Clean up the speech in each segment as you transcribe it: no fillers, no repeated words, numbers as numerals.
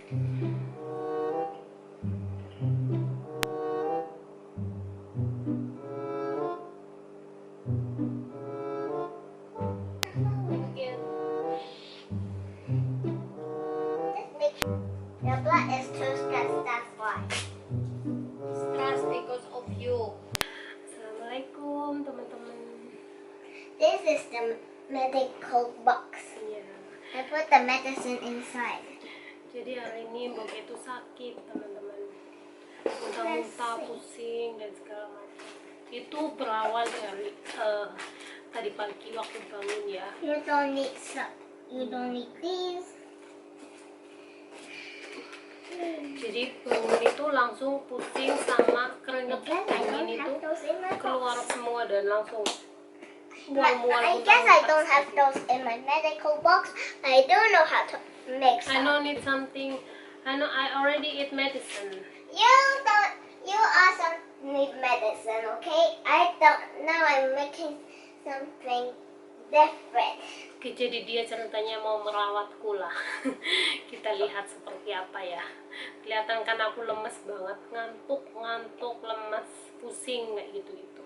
Your blood is too stressed, that's why. Stress because of you. Assalamualaikum teman-teman. This is the medical box. Ya. I put the medicine inside. Jadi hari ini Mbok itu sakit teman-teman. Muntah-muntah, pusing dan segala macam. Itu berawal dari tadi pagi waktu bangun ya. You don't need some. You don't need these. Jadi bangun itu langsung pusing sama keringet dingin itu keluar semua dan langsung mual-mual. I guess I don't have those in my medical box. I don't know how to mix I them. don't need something. I already eat medicine. You don't. You also need medicine, okay? I don't. Now I'm making something different. Oke, jadi dia ceritanya mau merawatku lah. Kita lihat seperti apa ya. Kelihatan kan aku lemes banget, ngantuk, lemes, pusing kayak gitu-gitu.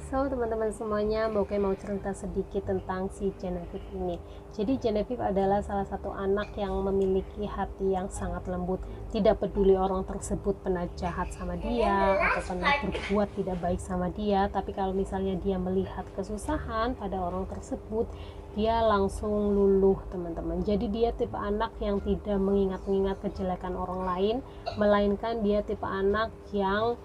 So teman-teman semuanya, Mbok mau cerita sedikit tentang si Genevieve ini. Jadi Genevieve adalah salah satu anak yang memiliki hati yang sangat lembut. Tidak peduli orang tersebut pernah jahat sama dia atau pernah berbuat tidak baik sama dia, tapi kalau misalnya dia melihat kesusahan pada orang tersebut, dia langsung luluh teman-teman. Jadi dia tipe anak yang tidak mengingat-ingat kejelekan orang lain, melainkan dia tipe anak yang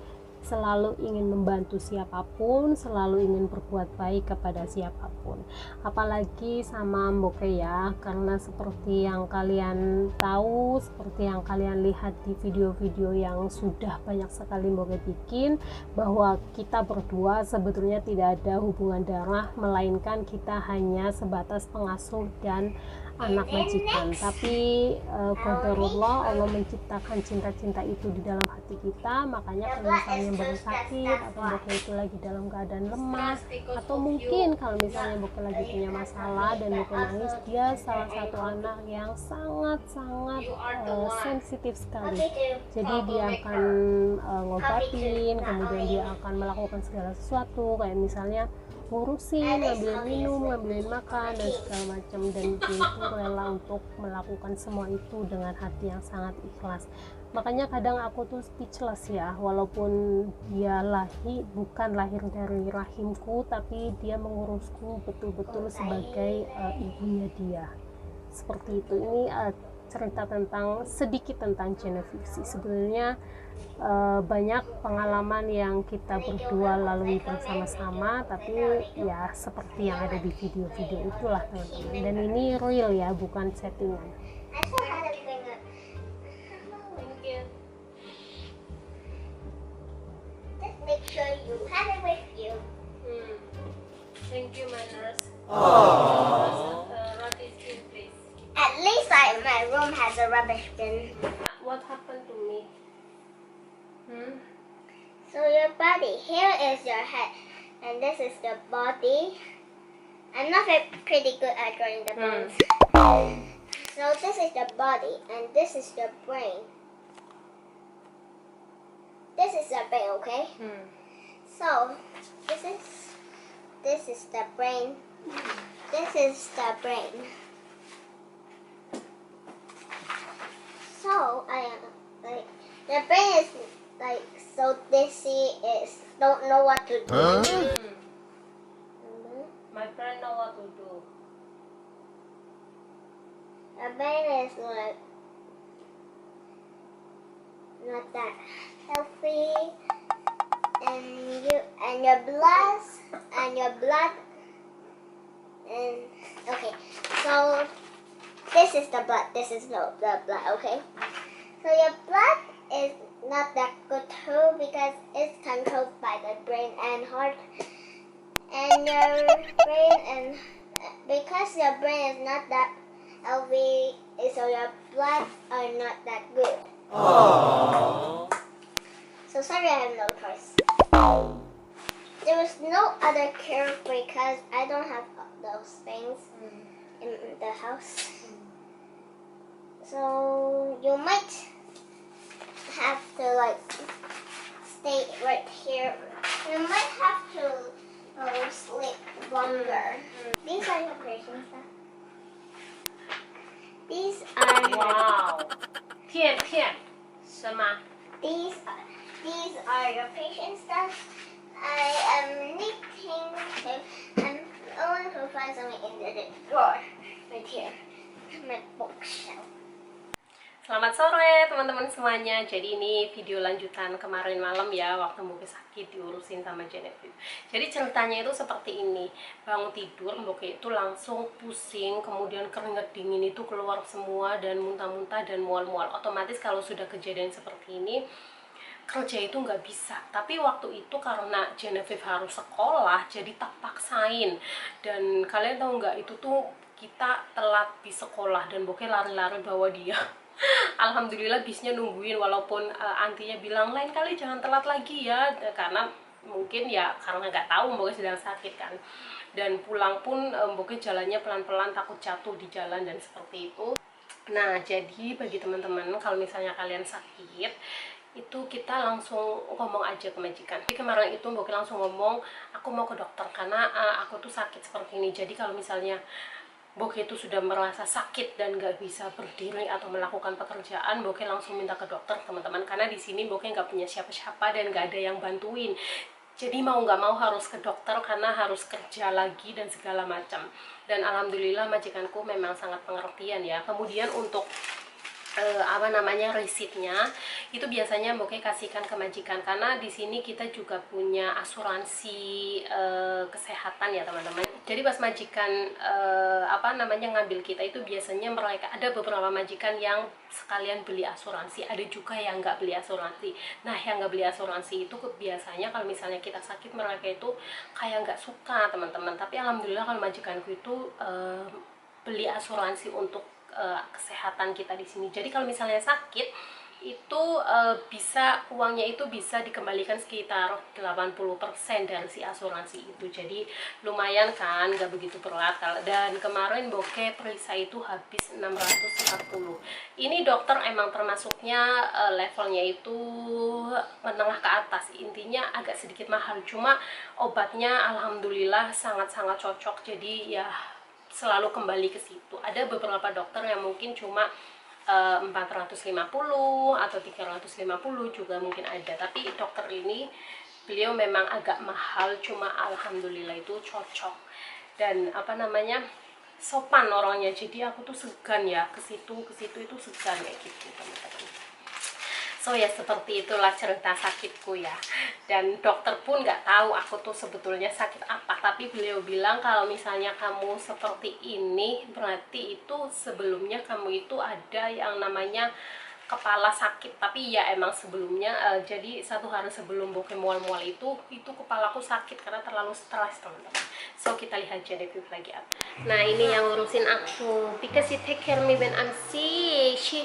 selalu ingin membantu siapapun, selalu ingin berbuat baik kepada siapapun. Apalagi sama Mboke ya, karena seperti yang kalian tahu, seperti yang kalian lihat di video-video yang sudah banyak sekali Mboke bikin, bahwa kita berdua sebetulnya tidak ada hubungan darah, melainkan kita hanya sebatas pengasuh dan anak majikan. Tapi qadarullah, Allah menciptakan cinta-cinta itu di dalam hati kita. Makanya kalau misalnya Mbok sakit atau Mbok itu lagi dalam keadaan lemah, atau mungkin kalau misalnya Mbok lagi punya masalah dan Mbok nangis, dia salah satu anak yang sangat-sangat sensitif sekali. Jadi dia akan ngobatin, kemudian dia akan melakukan segala sesuatu, kayak misalnya ngurusin, ngambilin minum, ngambilin makan dan segala macam, dan dia itu rela untuk melakukan semua itu dengan hati yang sangat ikhlas. Makanya kadang aku tuh speechless ya, walaupun dia bukan lahir dari rahimku, tapi dia mengurusku betul-betul sebagai ibunya dia. Seperti itu. Ini cerita sedikit tentang Genevieve sih. Sebenarnya banyak pengalaman yang kita berdua lalui bersama-sama, tapi ya seperti yang ada di video-video itulah teman-teman. Dan ini real ya, bukan settingan. Just make sure you have it with you. Thank you, my nurse. Rubbish bin, please. At least my room has a rubbish bin. What happened to me? So your body, here is your head, and this is the body. I'm not pretty good at drawing the bones. So this is the body, and this is the brain. This is the brain, okay? So this is the brain. This is the brain. So the brain is like so dizzy, don't know what to do. My friend know what to do. The brain is like not that healthy, and your blood and okay. So this is the blood. This is no the blood. Okay. So your blood is not that good too because it's controlled by the brain and heart, and your brain, and because your brain is not that healthy, so your blood are not that good. So sorry, I have no choice. There was no other cure because I don't have those things in the house. So you might have to like stay right here. You might have to sleep longer. These are your patient stuff. These are 哇哦，片片是吗？ these are your patient stuff. I am knitting. I'm going to find something in the drawer right here. My bookshelf. Selamat sore teman-teman semuanya. Jadi ini video lanjutan kemarin malam ya, waktu Mboke sakit diurusin sama Genevieve. Jadi ceritanya itu seperti ini. Bangun tidur Mboke itu langsung pusing, kemudian keringat dingin itu keluar semua dan muntah-muntah dan mual-mual. Otomatis kalau sudah kejadian seperti ini kerja itu nggak bisa. Tapi waktu itu karena Genevieve harus sekolah, jadi tak paksain. Dan kalian tahu nggak, itu tuh kita telat di sekolah dan Mboke lari-lari bawa dia. Alhamdulillah bisnya nungguin, walaupun antinya bilang lain kali jangan telat lagi ya, karena mungkin ya karena nggak tahu Mboke sedang sakit kan. Dan pulang pun Mboke jalannya pelan-pelan, takut jatuh di jalan dan seperti itu. Nah, jadi bagi teman-teman kalau misalnya kalian sakit itu kita langsung ngomong aja ke majikan. Jadi kemarin itu Mboke langsung ngomong aku mau ke dokter karena aku tuh sakit seperti ini. Jadi kalau misalnya Mboke itu sudah merasa sakit dan nggak bisa berdiri atau melakukan pekerjaan, Mboke langsung minta ke dokter teman-teman, karena di sini Mboke nggak punya siapa-siapa dan nggak ada yang bantuin. Jadi mau nggak mau harus ke dokter karena harus kerja lagi dan segala macam. Dan alhamdulillah majikanku memang sangat pengertian ya. Kemudian untuk resitnya itu biasanya Mboke kasihkan ke majikan, karena di sini kita juga punya asuransi kesehatan ya teman-teman. Jadi pas majikan ngambil kita itu biasanya mereka ada beberapa majikan yang sekalian beli asuransi, ada juga yang nggak beli asuransi. Nah, yang nggak beli asuransi itu biasanya kalau misalnya kita sakit mereka itu kayak nggak suka teman-teman. Tapi alhamdulillah kalau majikanku itu beli asuransi untuk kesehatan kita di sini. Jadi kalau misalnya sakit itu bisa uangnya itu bisa dikembalikan sekitar 80% dari si asuransi itu. Jadi lumayan kan, nggak begitu berat. Dan kemarin Mboke periksa itu habis 640. Ini dokter emang termasuknya levelnya itu menengah ke atas. Intinya agak sedikit mahal, cuma obatnya alhamdulillah sangat-sangat cocok. Jadi ya selalu kembali ke situ. Ada beberapa dokter yang mungkin cuma 450 atau 350 juga mungkin ada, tapi dokter ini beliau memang agak mahal, cuma alhamdulillah itu cocok dan sopan orangnya. Jadi aku tuh segan ya ke situ itu segan kayak gitu teman-teman. So ya seperti itulah cerita sakitku ya. Dan dokter pun nggak tahu aku tuh sebetulnya sakit apa. Tapi beliau bilang kalau misalnya kamu seperti ini berarti itu sebelumnya kamu itu ada yang namanya kepala sakit. Tapi ya emang sebelumnya jadi satu hari sebelum Mboke mual-mual itu kepalaku sakit karena terlalu stres teman-teman. So kita lihat Genevieve lagi apa. Nah ini yang ngurusin aku, because she take care me when I'm sick. She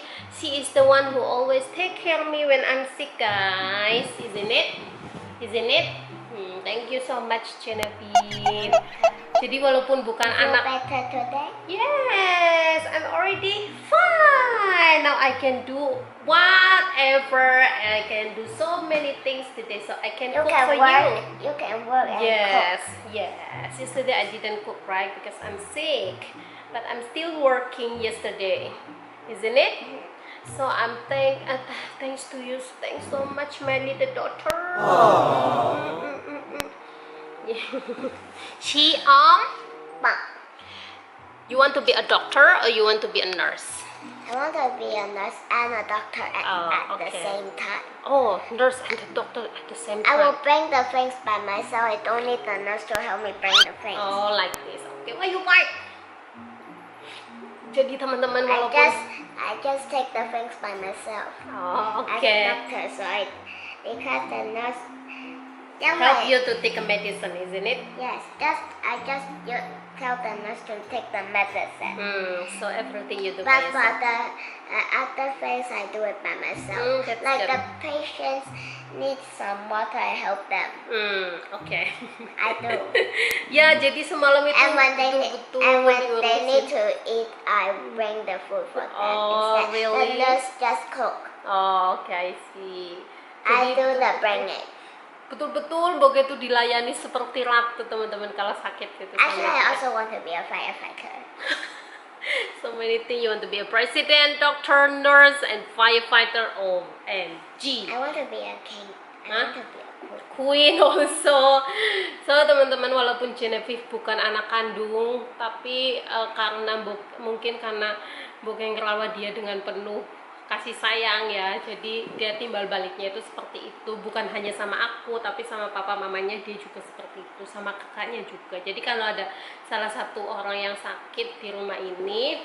is the one who always take care me when I'm sick, guys. Isn't it? Thank you so much Genevieve. Jadi walaupun bukan anak, better today? yes, I'm already fine. Now I can do whatever. I can do so many things today. So I can cook for you. You can work and Yes, cook. yes. Yesterday I didn't cook, right? Because I'm sick. But I'm still working yesterday. Isn't it? So I'm thanks to you. Thanks so much, my little daughter. She Mom, you want to be a doctor or you want to be a nurse? I want to be a nurse and a doctor at the okay. same time. Oh, nurse and a doctor at the same I time. will bring the things by myself. I don't need the nurse to help me bring the things. Oh, like this. Okay, why you fight? Jadi teman-teman walaupun I just take the things by myself. oh, As a okay. doctor, because the nurse help you to take a medicine, isn't it? Yes, I just tell the nurse to take the medicine. So everything you do But by for yourself. the after phase, I do it by myself. That's Like good. the patients need some water, I help them. Oke. I do. Ya, jadi semalam itu And when they diurusin. need to eat, I bring the food for them. Oh, Instead, really? the nurse just cook. Oh, oke, I see. I Jadi do the bringing. betul-betul begitu dilayani seperti ratu teman-teman kalau sakit gitu. Actually, sama I dia. also want to be a firefighter. So many things. You want to be a president, doctor, nurse, and firefighter. OMG. I want to be a king. I want to be a queen. Queen also. So teman-teman, walaupun Genevieve bukan anak kandung, tapi mungkin karena bukan ngerawat dia dengan penuh kasih sayang ya, jadi dia timbal baliknya itu seperti itu, bukan hanya sama aku tapi sama papa mamanya dia juga seperti itu, sama kakaknya juga. Jadi kalau ada salah satu orang yang sakit di rumah ini,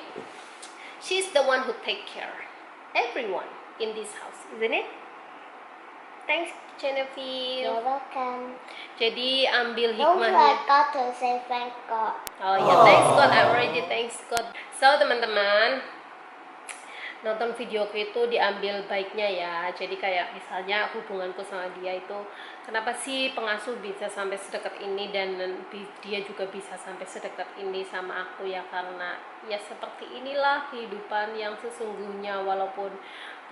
she's the one who take care everyone in this house, isn't it? Thanks Genevieve. You're welcome. Jadi ambil Don't hikmahnya. forget to say thank God. Oh ya, thanks God, I already thanks God. So teman-teman, nonton videoku itu diambil baiknya ya. Jadi kayak misalnya hubunganku sama dia itu, kenapa sih pengasuh bisa sampai sedekat ini dan dia juga bisa sampai sedekat ini sama aku ya, karena ya seperti inilah kehidupan yang sesungguhnya. Walaupun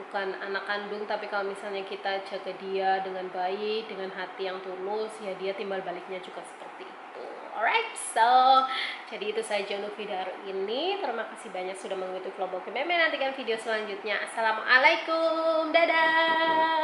bukan anak kandung, tapi kalau misalnya kita jaga dia dengan baik, dengan hati yang tulus, ya dia timbal baliknya juga seperti itu. Alright, so jadi itu saja untuk video hari ini. Terima kasih banyak sudah mengikuti vlog Meme. Nantikan video selanjutnya. Assalamualaikum, dadah.